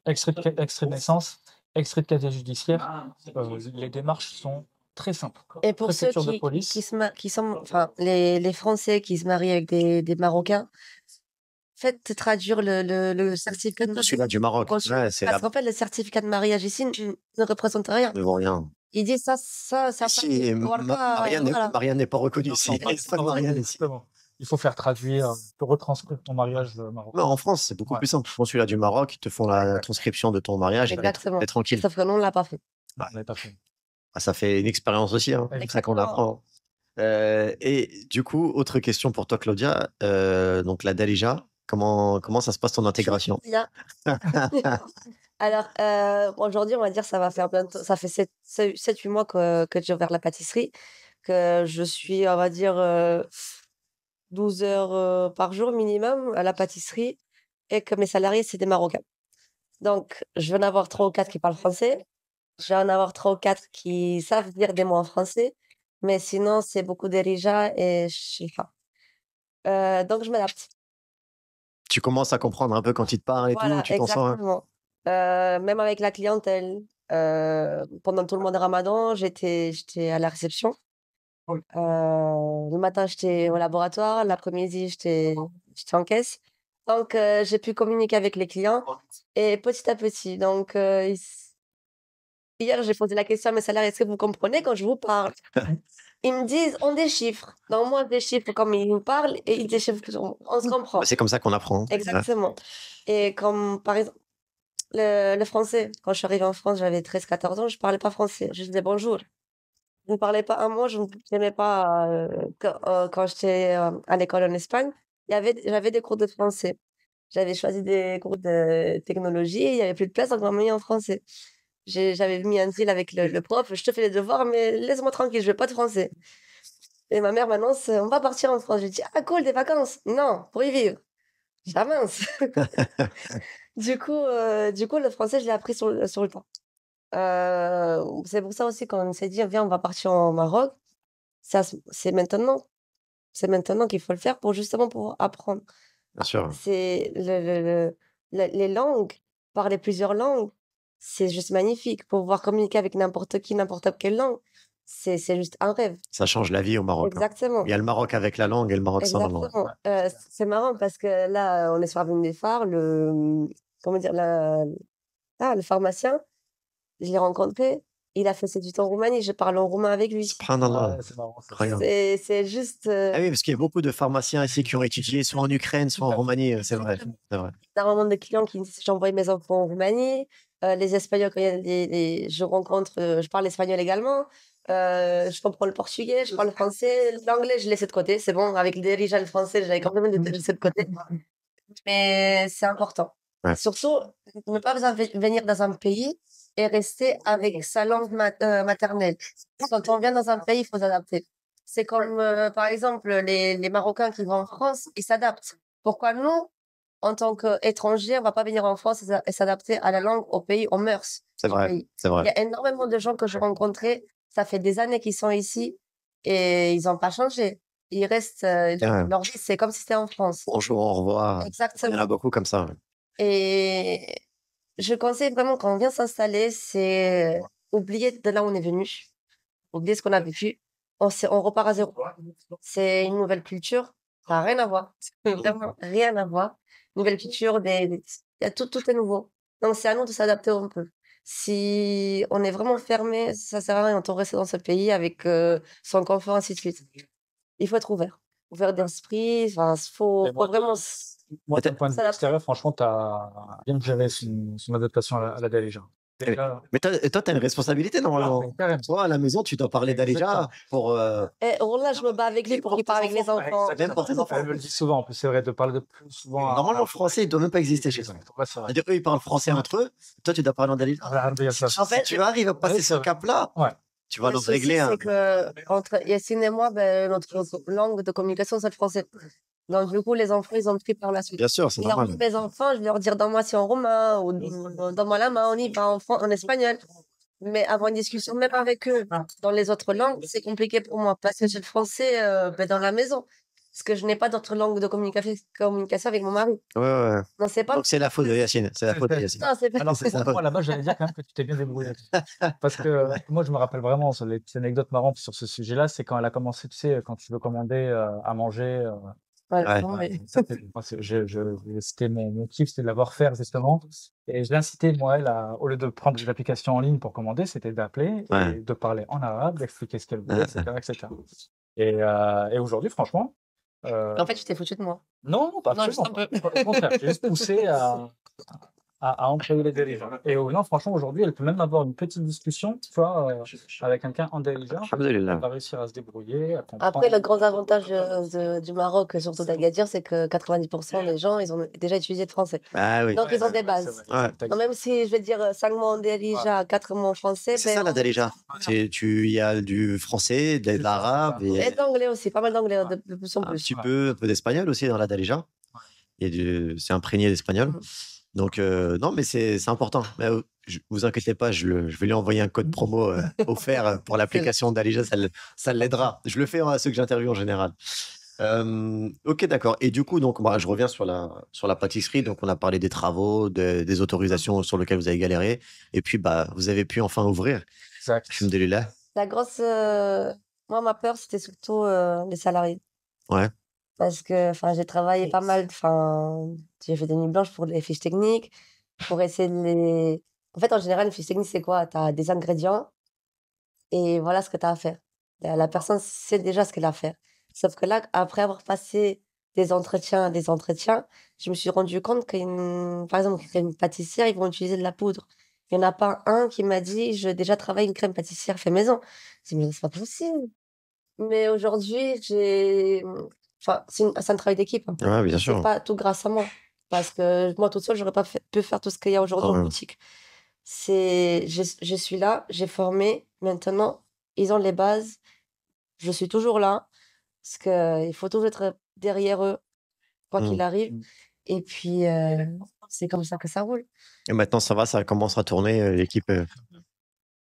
extrait de naissance, extrait de casier judiciaire. Les démarches sont très simples. Et pour ceux qui sont, enfin, les Français qui se marient avec des Marocains, faites traduire le certificat de mariage. Celui-là du Maroc. Parce qu'en fait, le certificat de mariage ici ne représente rien. Ne vaut rien. Il dit ça. Ici, Marianne n'est pas reconnue ici. Il faut faire traduire, retranscrire ton mariage marocain. Non, en France, c'est beaucoup plus simple. Pour celui-là du Maroc, ils te font la transcription de ton mariage. Exactement. T'es tranquille. Sauf que nous, on ne l'a pas fait. On l'a pas fait. Ça fait une expérience aussi. Hein. C'est ça qu'on apprend. Et du coup, autre question pour toi, Claudia. Donc, la Dalija, comment ça se passe ton intégration? Alors, aujourd'hui, on va dire, ça fait 7-8 mois que j'ai ouvert la pâtisserie, que je suis, on va dire, 12 heures par jour minimum à la pâtisserie, et que mes salariés, c'est des Marocains. Donc, je vais en avoir 3 ou 4 qui parlent français, je vais en avoir 3 ou 4 qui savent dire des mots en français, mais sinon, c'est beaucoup d'Erija et Shifa. Donc, je m'adapte. Tu commences à comprendre un peu quand ils te parlent et tout, tu t'en sors. Exactement. Même avec la clientèle, pendant tout le mois de Ramadan, j'étais à la réception. Le matin, j'étais au laboratoire, l'après-midi, j'étais en caisse. Donc, j'ai pu communiquer avec les clients et petit à petit. Donc, hier, j'ai posé la question à mes salariés, est-ce que vous comprenez quand je vous parle? Ils me disent, on des chiffres. Donc, moi, des chiffres comme ils me parlent et ils déchiffrent, on se comprend. C'est comme ça qu'on apprend. Exactement. Et comme, par exemple, le français, quand je suis arrivée en France, j'avais 13-14 ans, je parlais pas français. Je disais bonjour. Je ne parlais pas un mot, je n'aimais pas quand j'étais à l'école en Espagne. J'avais des cours de français. J'avais choisi des cours de technologie, il n'y avait plus de place, donc on m'a mis en français. J'avais mis un deal avec le prof, je te fais les devoirs, mais laisse-moi tranquille, je veux pas de français. Et ma mère m'annonce, on va partir en France. Je dis, ah cool, des vacances. Non, pour y vivre. Ah mince. Du coup, le français, je l'ai appris sur le temps. C'est pour ça aussi qu'on s'est dit, viens, on va partir au Maroc. C'est maintenant. C'est maintenant qu'il faut le faire justement pour apprendre. Bien sûr. C'est les langues, parler plusieurs langues, c'est juste magnifique. Pouvoir communiquer avec n'importe qui, n'importe quelle langue, c'est juste un rêve. Ça change la vie au Maroc. Exactement. Hein. Il y a le Maroc avec la langue et le Maroc sans la langue. C'est marrant parce que là, on est sur Avenue des Phares, le pharmacien, je l'ai rencontré, il a fait ses études en Roumanie, je parle en roumain avec lui. C'est marrant. C'est juste... Ah oui, parce qu'il y a beaucoup de pharmaciens ici qui ont étudié soit en Ukraine, soit en Roumanie, c'est vrai. Énormément de clients qui me disent j'ai envoyé mes enfants en Roumanie, les Espagnols, quand je rencontre, je parle espagnol également, je comprends le portugais, je parle le français, l'anglais, je l'ai laissé de côté, c'est bon, avec le dirigeants le français, j'avais complètement laissé de côté. Mais c'est important. Ouais. Surtout, ne pas venir dans un pays et rester avec sa langue maternelle. Quand on vient dans un pays, il faut s'adapter. C'est comme, par exemple, les Marocains qui vont en France, ils s'adaptent. Pourquoi nous, en tant qu'étrangers, on va pas venir en France et s'adapter à la langue, au pays, aux mœurs? C'est vrai, c'est vrai. Il y a énormément de gens que j'ai rencontrés, ça fait des années qu'ils sont ici et ils n'ont pas changé. Ils restent, leur vie, c'est comme si c'était en France. Bonjour, au revoir. Exactement. Il y en a beaucoup comme ça. Et je conseille vraiment, quand on vient s'installer, c'est oublier de là où on est venu, oublier ce qu'on a vécu. On repart à zéro. C'est une nouvelle culture, ça n'a rien à voir. Vraiment rien à voir. Nouvelle culture, tout est nouveau. Donc c'est à nous de s'adapter un peu. Si on est vraiment fermé, ça sert à rien. Autant rester dans ce pays avec son confort, ainsi de suite. Il faut être ouvert d'esprit. Enfin, Et moi, faut vraiment moi, d'un point de vue s'adapter. extérieur, franchement, tu as bien géré son adaptation à la Dalija. Déjà, Mais toi, t'as une responsabilité normalement. carrément. Toi, à la maison, tu dois parler d'Alija Exactement. pour. Et là, je me bats avec lui pour qu'il parle avec les enfants. Même pour tes enfants. Elle me le dit souvent, en plus, c'est vrai, de parler de plus souvent. Normalement, le français, il doit même pas exister chez toi. Ouais, c'est vrai. C'est-à-dire, eux, ils parlent français entre eux. Toi, tu dois parler en Dalija. En fait, Si tu arrives à passer Ouais, ce cap-là, Ouais. tu vas le nous souci, régler un. c'est que entre Yacine et moi, notre langue de communication, c'est le français. Donc, du coup, les enfants, ils ont pris par la suite. Bien sûr, c'est Et alors, normal. mes enfants, je vais leur dire, donne-moi si en roumain, ou donne-moi la main, on y va en espagnol. Mais avoir une discussion, même avec eux, dans les autres langues, c'est compliqué pour moi, parce que j'ai le français dans la maison. Parce que je n'ai pas d'autre langue de communication avec mon mari. Ouais. Non, c'est pas. Donc, c'est la faute de Yacine. C'est la faute de Yacine. Non, c'est pas. Alors, C'est ça. moi, là-bas, j'allais dire quand même que tu t'es bien débrouillé. Parce que moi, je me rappelle vraiment, sur les petites anecdotes marrantes sur ce sujet-là, c'est quand elle a commencé, tu sais, quand tu veux commander à manger. Ouais, Ouais. non, mais- Ça, c'était mon kiff, c'était de l'avoir faire, justement. Et je l'incitais, moi, elle, au lieu de prendre des applications en ligne pour commander, c'était d'appeler Ouais. et de parler en arabe, d'expliquer ce qu'elle voulait, etc. Et aujourd'hui, franchement, En fait, tu t'es foutu de moi. non, pas Non, juste absolument. un peu. Au contraire, j'ai juste poussé à employer les dirigeants. Et non, franchement, aujourd'hui, elle peut même avoir une petite discussion, tu vois, avec quelqu'un en dirigeant. Elle Alhamdulillah. va réussir à se débrouiller, à comprendre. Après, le grand avantage du Maroc, surtout d'Agadir, c'est que 90% des gens, ils ont déjà étudié le français. Ah oui. Donc, ils ont des c'est bases. vrai. Ouais. Donc, même si je vais dire 5 mots en déjà, 4 mots en français, C'est ça la Dalija. Il y a du français, de l'arabe et et d'anglais aussi, pas mal d'anglais de plus en un plus. petit peu d'espagnol aussi dans la Dalija. C'est imprégné d'espagnol. Mhm. Donc, non, mais c'est important. Mais, vous inquiétez pas, je vais lui envoyer un code promo offert pour l'application d'Alija, ça l'aidera. Je le fais à ceux que j'interviewe en général. Ok, d'accord. Et du coup, donc, je reviens sur la pâtisserie. Donc, on a parlé des travaux, des autorisations sur lesquelles vous avez galéré. Et puis, vous avez pu enfin ouvrir. Exact. Alhamdulillah. La grosse. Moi, ma peur, c'était surtout les salariés. Ouais. Parce que j'ai travaillé pas mal. J'ai fait des nuits blanches pour les fiches techniques, pour essayer de les. En fait, en général, une fiche technique, c'est quoi? Tu as des ingrédients et voilà ce que tu as à faire. La personne sait déjà ce qu'elle a à faire. Sauf que là, après avoir passé des entretiens, je me suis rendu compte par exemple, une crème pâtissière, ils vont utiliser de la poudre. Il n'y en a pas un qui m'a dit, je déjà travaille une crème pâtissière fait maison. Je me dit, mais c'est pas possible. Mais aujourd'hui, c'est un travail d'équipe. Hein. Ouais, bien C'est sûr. pas tout grâce à moi. Parce que moi, toute seule, j'aurais pas pu faire tout ce qu'il y a aujourd'hui en Ouais. boutique. Je suis là, j'ai formé. Maintenant, ils ont les bases. Je suis toujours là. Parce qu'il faut toujours être derrière eux, quoi Mm. qu'il arrive. Et puis, c'est comme ça que ça roule. Et maintenant, ça va, ça commence à tourner, l'équipe.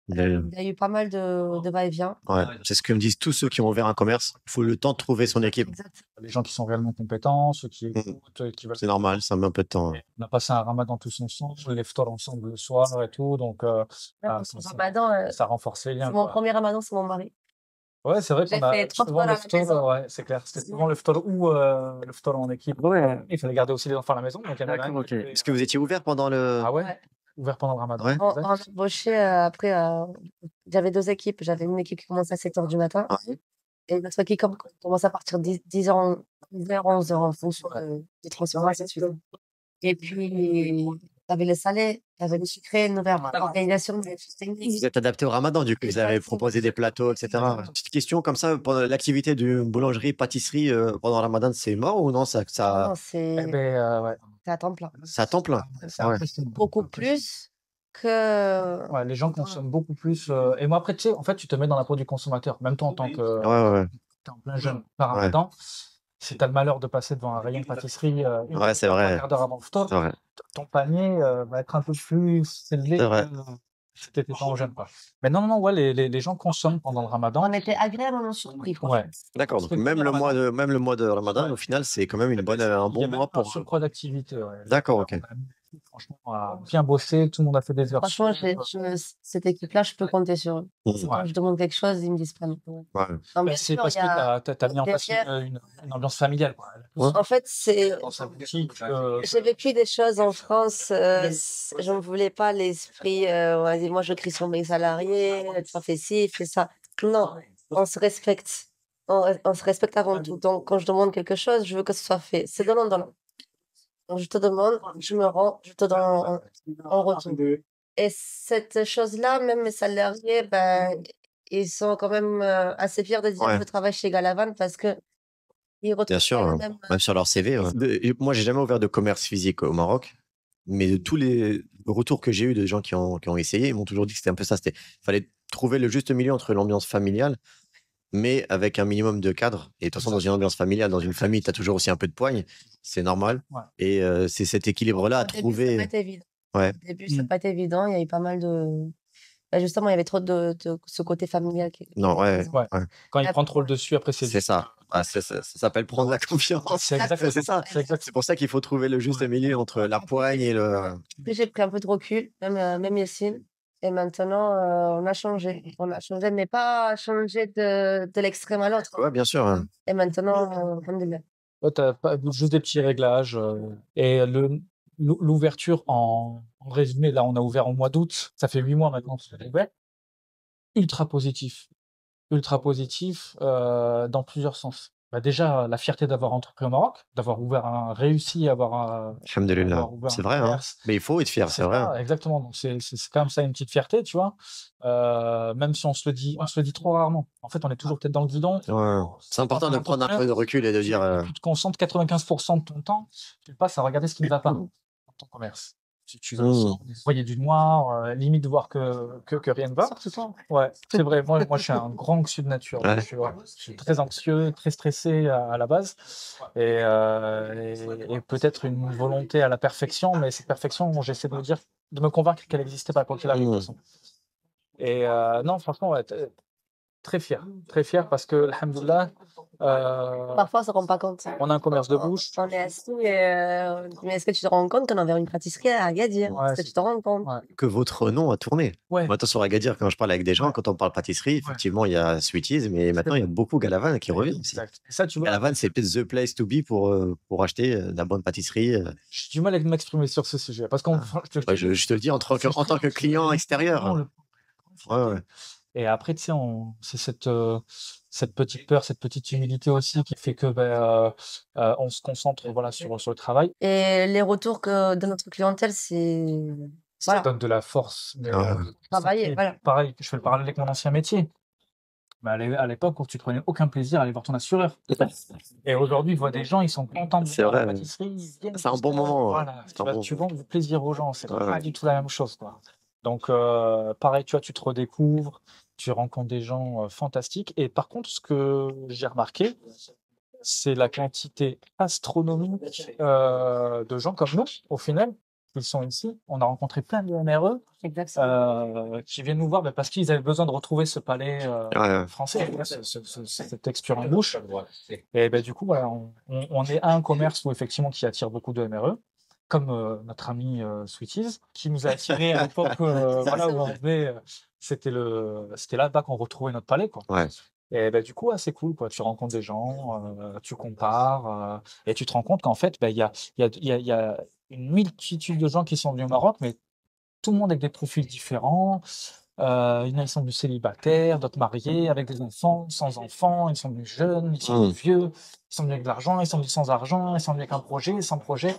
Il y a eu pas mal de va-et-vient. Ouais, c'est ce que me disent tous ceux qui ont ouvert un commerce. Il faut le temps de trouver son équipe. Exact. Les gens qui sont réellement compétents, ceux qui écoutent, qui veulent. C'est normal, ça met un peu de temps. On a passé un ramadan tous ensemble, les ftors ensemble le soir et tout, donc Ramadan, ça renforce les liens. mon quoi. premier ramadan, c'est mon mari. Ouais, c'est vrai J'ai qu'on a fait 30 souvent fois le à la ftor, maison. ouais, c'est clair. C'était souvent le ftor ou le ftor en équipe. Ouais. Il fallait garder aussi les enfants à la maison. Donc il y en avait un qui était- Est-ce que vous étiez ouvert pendant le. Ah ouais, Ouais. ouvert pendant le ramadan. Ouais. On Exact. embauchait après. J'avais 2 équipes. J'avais une équipe qui commençait à 7h du matin Ouais. et une autre équipe qui commençait à partir de 10h, 11h en fonction des transports, ainsi de suite. Et puis, t'avais le salé, t'avais le sucré, une nouvelle organisation de technique. Vous êtes adapté au ramadan, du coup, vous avez proposé des plateaux, etc. Petite question comme ça, pendant l'activité de boulangerie, pâtisserie pendant le ramadan, c'est mort ou non? Non, Eh c'est ouais. à temps plein. Ça temps plein. C'est Ouais. impressionnant. Beaucoup plus que. Ouais, les gens consomment beaucoup plus. Et moi, après, tu sais, en fait, tu te mets dans la peau du consommateur. Même toi, en tant que Ouais. t'es en plein jeune par ramadan, si t'as le malheur de passer devant un rayon de pâtisserie Ouais, c'est vrai. un quart d'heure avant le ftor, C'est vrai. ton panier va être un peu plus élevé C'est vrai. que si t'étais pas jeune. Quoi. Mais non, ouais, les gens consomment pendant le ramadan. On était agréablement surpris. Franchement. Ouais. D'accord. Donc, Parce que même le Ramadan- mois de ramadan, au final, c'est quand même un il y bon avait mois un pour. surcroît d'activité. Ouais. D'accord, ok. franchement, a bien bossé. Tout le monde a fait des heures Franchement, sup. cette équipe-là, je peux compter sur eux. Mm. Quand Ouais. je demande quelque chose, ils me disent pas non. Ouais. Non, Bah, bien c'est sûr, parce il y que a t'as mis en place derrière. une ambiance familiale, quoi. Ouais. En fait, c'est. Dans sa boutique, J'ai vécu des choses en France, je ne voulais pas l'esprit, on va dire, moi je crie sur mes salariés, tu as fait ci, fais ça. Non, on se respecte. On se respecte avant tout. Donc, quand je demande quelque chose, je veux que ce soit fait. C'est donnant. Donc, je te demande, je me rends, je te donne en retour. Et cette chose-là, même mes salariés, ben, ils sont quand même assez fiers de dire que Ouais. je travaille chez Galavan parce que ils Bien retrouvent sûr, pas le même. même sur leur CV. Ouais. Moi, j'ai jamais ouvert de commerce physique au Maroc, mais de tous les retours que j'ai eu de gens qui ont essayé, ils m'ont toujours dit que c'était un peu ça. Fallait trouver le juste milieu entre l'ambiance familiale, mais avec un minimum de cadre. Et de toute façon, dans une ambiance familiale, dans une famille, tu as toujours aussi un peu de poigne. C'est normal. Ouais. Et c'est cet équilibre-là à Au début, ça n'a pas trouver. été évident. Ouais. Au début, ça n'a pas été évident. Il y a eu pas mal de. Bah, justement, il y avait trop de ce côté familial qui Non, était ouais, présent. Ouais. ouais. Quand il Après, prend trop le dessus, après, c'est C'est ça. Ah, ça s'appelle prendre la confiance. C'est exactement C'est ça. C'est exact. C'est pour ça qu'il faut trouver le juste milieu entre la poigne et le. Puis j'ai pris un peu de recul, même Yacine. Et maintenant, on a changé. On a changé, mais pas changé de l'extrême à l'autre. Ouais, bien sûr. Hein. Et maintenant, alhamdoulilah. Toi, t'as pas juste des petits réglages. Et l'ouverture en résumé, là, on a ouvert au mois d'août. Ça fait 8 mois maintenant que c'est ouvert. Ultra positif. Ultra positif dans plusieurs sens. Bah, déjà, la fierté d'avoir entrepris au Maroc, d'avoir réussi à Alhamdulillah. avoir ouvert C'est un vrai, hein. commerce. Mais il faut être fier, c'est vrai. ça, exactement. Donc, c'est quand même ça une petite fierté, tu vois. Même si on se le dit trop rarement. En fait, on est toujours peut-être dans le guidon. Ouais. C'est important de prendre un peu de recul et de dire. Tu te concentres 95% de ton temps, tu le passes à regarder ce qui ne va pas dans ton commerce. Tu voyais du noir, limite de voir que rien ne va. Ouais, c'est vrai. Moi, je suis un grand anxieux de nature. Ouais. Je suis très anxieux, très stressé à la base. Et peut-être une volonté à la perfection, mais cette perfection, j'essaie de me convaincre qu'elle n'existait pas quoi qu'il arrive. De toute façon. Et non, franchement, ouais, très fier parce que, alhamdoulilah, Parfois, on ne se rend pas compte. on a un commerce de bouche. On est assis, mais est-ce que tu te rends compte qu'on a ouvert une pâtisserie à Agadir? Ouais, Est-ce que tu te rends compte? Ouais. Que votre nom a tourné. Ouais. Moi, attention à Agadir, quand je parle avec des gens, Ouais. quand on parle pâtisserie, effectivement, il y a Sweeties, mais maintenant, il y a beaucoup Galavan qui revient aussi. Exact. Et ça, tu vois, Galavan, c'est peut-être the place to be pour acheter de la bonne pâtisserie. j'ai du mal à m'exprimer sur ce sujet parce qu'on, Ouais, je te le dis en tant que client extérieur. Ouais. Et après, tu sais, c'est cette petite peur, cette petite humilité aussi qui fait que on se concentre voilà, sur le travail. Et les retours de notre clientèle, c'est. Ça Voilà. donne de la force. Mais, Travailler, voilà. Pareil, je fais le parallèle avec mon ancien métier. Mais à l'époque où tu prenais aucun plaisir à aller voir ton assureur. Et aujourd'hui, je vois des gens, ils sont contents de voir la pâtisserie. Ils viennent C'est un parce bon que, moment. Voilà, tu vends du plaisir aux gens. C'est Ouais. pas du tout la même chose, quoi. Donc, pareil, tu vois, tu te redécouvres, tu rencontres des gens fantastiques. Et par contre, ce que j'ai remarqué, c'est la quantité astronomique de gens comme nous, au final, qui sont ici. On a rencontré plein de MRE qui viennent nous voir parce qu'ils avaient besoin de retrouver ce palais français, cette texture en bouche. Et du coup, voilà, on est un commerce où, effectivement, qui attire beaucoup de MRE. Comme notre ami Sweeties, qui nous a attirés à l'époque voilà, où on venait, c'était là-bas qu'on retrouvait notre palais, quoi. Ouais. Et du coup, c'est cool, quoi. Tu rencontres des gens, tu compares, et tu te rends compte qu'en fait, il y a une multitude de gens qui sont venus au Maroc, mais tout le monde avec des profils différents. Il y en a, ils sont venus célibataires, d'autres mariés, avec des enfants, sans enfants, ils sont venus jeunes, ils sont venus vieux, ils sont venus avec de l'argent, ils sont venus sans argent, ils sont venus avec un projet, sans projet.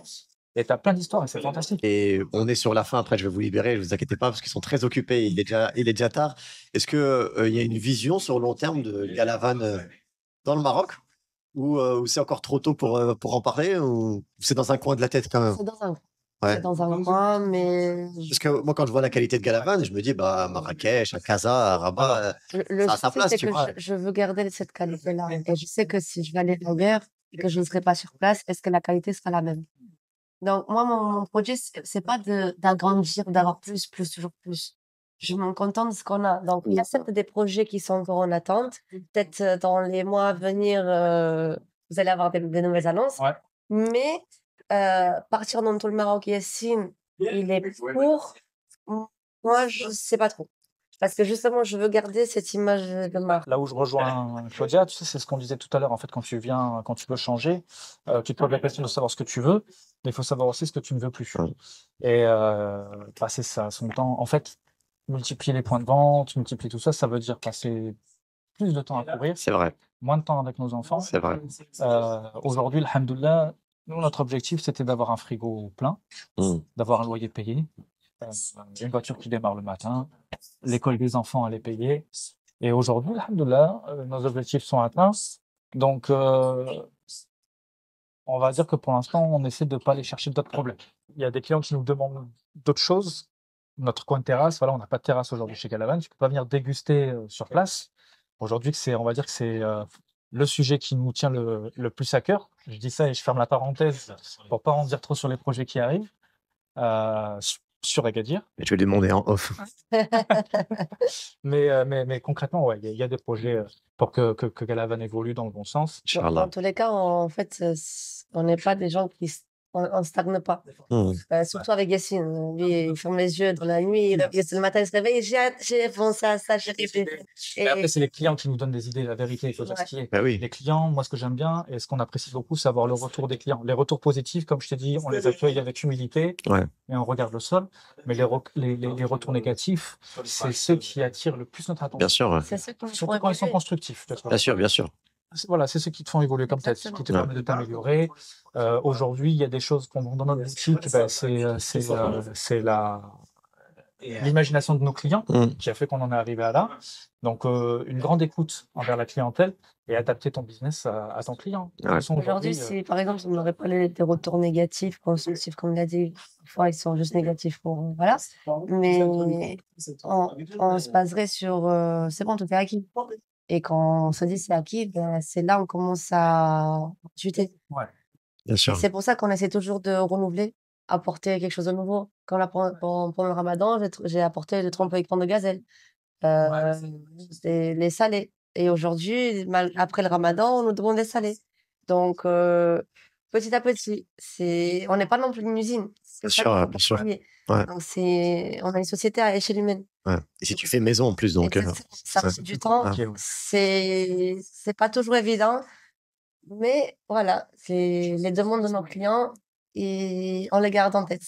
Et tu as plein d'histoires et c'est fantastique. Et on est sur la fin, après je vais vous libérer, ne vous inquiétez pas, parce qu'ils sont très occupés, il est déjà tard. Est-ce qu'il y a une vision sur le long terme de Galavan dans le Maroc ou c'est encore trop tôt pour en parler ou c'est dans un coin de la tête quand même? C'est dans un coin. Ouais. C'est dans un coin, mais. Parce que moi, quand je vois la qualité de Galavan, je me dis, Marrakech, à Casa, à Rabat, Le ça a sa souci, place, c'est tu que vois. je veux garder cette qualité-là. Et je sais que si je vais aller ailleurs et que je ne serai pas sur place, est-ce que la qualité sera la même? Donc, moi, mon projet, c'est pas d'agrandir, d'avoir plus, toujours plus. Je me contente de ce qu'on a. Donc, il y a certes des projets qui sont encore en attente. Peut-être dans les mois à venir, vous allez avoir des nouvelles annonces. Ouais. Mais partir dans tout le Maroc, Yacine, il est pour. Moi, je sais pas trop. Parce que justement, je veux garder cette image de marque. Là où je rejoins Claudia, tu sais, c'est ce qu'on disait tout à l'heure. En fait, quand tu veux changer, tu te poses la question de savoir ce que tu veux, mais il faut savoir aussi ce que tu ne veux plus. Ouais. Et passer son temps, en fait, multiplier les points de vente, multiplier tout ça, ça veut dire passer plus de temps à courir, C'est vrai, moins de temps avec nos enfants. c'est vrai. Aujourd'hui, alhamdoulilah, nous, notre objectif, c'était d'avoir un frigo plein, Mm. d'avoir un loyer payé, une voiture qui démarre le matin, l'école des enfants, elle est payée. Et aujourd'hui, alhamdoulilah, nos objectifs sont atteints. Donc, on va dire que pour l'instant, on essaie de ne pas aller chercher d'autres problèmes. Il y a des clients qui nous demandent d'autres choses. Notre coin de terrasse, voilà, on n'a pas de terrasse aujourd'hui chez Galavan. Tu peux pas venir déguster sur place. Aujourd'hui, on va dire que c'est le sujet qui nous tient le plus à cœur. Je dis ça et je ferme la parenthèse pour pas en dire trop sur les projets qui arrivent sur Agadir. Mais je vais lui demander en off. Mais concrètement, ouais, il y a des projets pour que Galavan évolue dans le bon sens. Dans Inch'Allah. tous les cas, en fait, on n'est pas des gens on stagne pas. Mm. Surtout avec Yassine. Lui, il ferme les yeux dans la nuit, le matin, il se réveille, j'ai pensé à ça, j'ai rêvé. Et après, c'est les clients qui nous donnent des idées, la vérité, il faut dire ce qui est. Bah oui. Les clients, moi, ce que j'aime bien et ce qu'on apprécie beaucoup, c'est avoir le retour des clients. Les retours positifs, comme je t'ai dit, on les accueille avec humilité Ouais. et on regarde le sol. Mais les retours négatifs, c'est ceux qui attirent le plus notre attention. Bien sûr, ouais. C'est ceux qui nous font Surtout quand ils sont évoluer. constructifs. Bien sûr, bien sûr. Voilà, c'est ceux qui te font évoluer comme tête, qui te Exactement. permettent de t'améliorer. Aujourd'hui, il y a des choses qu'on vend dans notre boutique, ben, c'est l'imagination de nos clients Mm. qui a fait qu'on en est arrivé à là. Donc, une grande écoute envers la clientèle et adapter ton business à ton client. De toute Ouais. façon, Aujourd'hui, si par exemple, on n'aurait pas des retours négatifs, constructifs, comme il a dit, parfois ils sont juste négatifs pour. Voilà. Mais on se baserait sur. C'est bon, tout est acquis. Et quand on se dit c'est acquis, ben, c'est là on commence à chuter. ouais. Bien Et sûr. c'est pour ça qu'on essaie toujours de renouveler, apporter quelque chose de nouveau. Comme là, pendant le ramadan, j'ai apporté le trompe avec pain de gazelle, les salés. Et aujourd'hui, après le ramadan, on nous demande des salés. Donc, petit à petit, on n'est pas non plus une usine. C'est Bien ça sûr, qu'il faut bien pas sûr. oublier. Ouais. Donc, on a une société à échelle humaine. Ouais. Et si tu fais maison en plus, donc. Exactement. Ça ça- prend du temps. Ok, ouais. C'est pas toujours évident. Mais voilà, c'est les demandes de nos clients et on les garde en tête.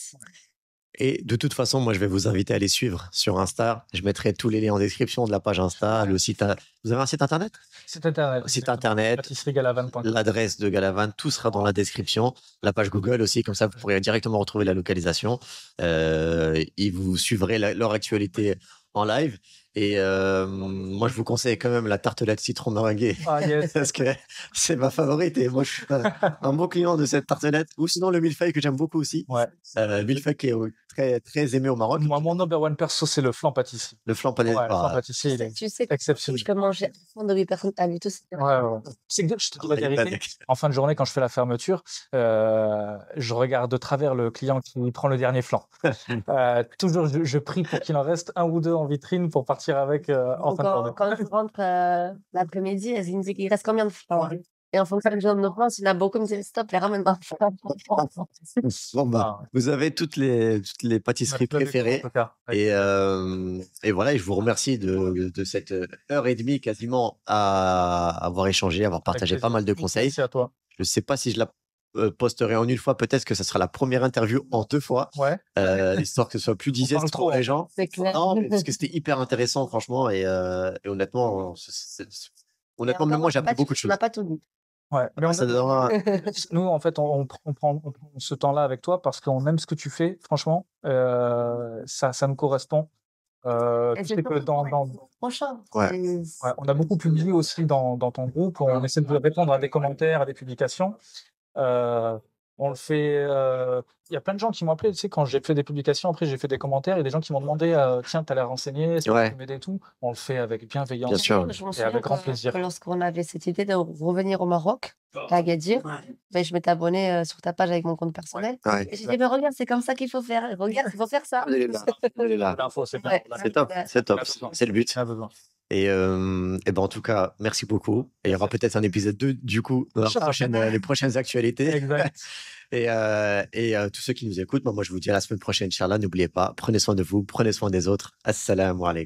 Et de toute façon, moi, je vais vous inviter à les suivre sur Insta. Je mettrai tous les liens en description de la page Insta, le site. Vous avez un site internet? Site internet. Site internet, Pâtisserie-galavan.com. l'adresse de Galavan, tout sera dans la description. La page Google aussi, comme ça, vous pourrez directement retrouver la localisation. Et vous suivrez leur actualité en live. Et moi, je vous conseille quand même la tartelette citron meringuée. Ah, yes. Parce que c'est ma favorite et moi je suis un bon client de cette tartelette. Ou sinon le millefeuille que j'aime beaucoup aussi. Ouais. Millefeuille qui est très, très aimé au Maroc. Moi, mon number one perso, c'est le flan pâtissier. Le flan pané. Ouais, le flan Ah, pâtissier, il est Tu sais que exceptionnel. je peux manger un de 8 personnes à lui tout seul. Ouais, ouais. Tu sais que je te dis la vérité, en fin de journée, quand je fais la fermeture, je regarde de travers le client qui prend le dernier flan. Toujours, je prie pour qu'il en reste un ou deux en vitrine pour partir avec en fin de journée. Quand je rentre l'après-midi, il me dit qu'il reste combien de flans. Et en fonction du nombre de flans, s'il y en a beaucoup, il me dit stop, les ramène pas. Bon, bah, Ah, ouais. vous avez toutes les pâtisseries Merci, préférées. en tout cas. Et voilà, et je vous remercie de cette heure et demie quasiment à avoir échangé, avoir partagé Avec pas mal de plaisir. conseils. Merci à toi. Je ne sais pas si je la posterai en une fois, peut-être que ce sera la première interview en 2 fois, Ouais. histoire que ce soit plus parle digeste trop, pour les hein. gens. C'est clair. Non, mais parce que c'était hyper intéressant, franchement, et honnêtement, honnêtement, même moi, j'ai appris beaucoup de On choses. n'a pas tout dit. Ouais. Mais Ça donnera- nous, en fait, on prend ce temps-là avec toi parce qu'on aime ce que tu fais. Franchement, ça nous correspond. Et Tu c'est sais que surtout prochain. Ouais. ouais, on a beaucoup publié aussi dans ton groupe. On essaie de répondre à des commentaires, à des publications. On le fait. Il y a plein de gens qui m'ont appelé. Tu sais, quand j'ai fait des publications, après j'ai fait des commentaires. Il y a des gens qui m'ont demandé tiens, tu as l'air renseigné, est-ce que Ouais. tu peux m'aider et tout. On le fait avec bienveillance. Bien sûr. Je m'en Et souviens avec grand plaisir. que lorsqu'on avait cette idée de revenir au Maroc, à Agadir, ben, je m'étais abonnée sur ta page avec mon compte personnel. Ouais. Et j'ai dit, mais regarde, c'est comme ça qu'il faut faire. Regarde, il faut faire ça. Alhamdulillah. L'info, c'est bien. Ouais. C'est top, c'est top, c'est le but. On a besoin. Et ben en tout cas, merci beaucoup. Et il y aura peut-être un épisode 2 du coup dans Inch'Allah. les prochaines actualités. Exact. Et tous ceux qui nous écoutent, moi je vous dis à la semaine prochaine, Inch'Allah. N'oubliez pas, prenez soin de vous, prenez soin des autres. Assalamu alaikum.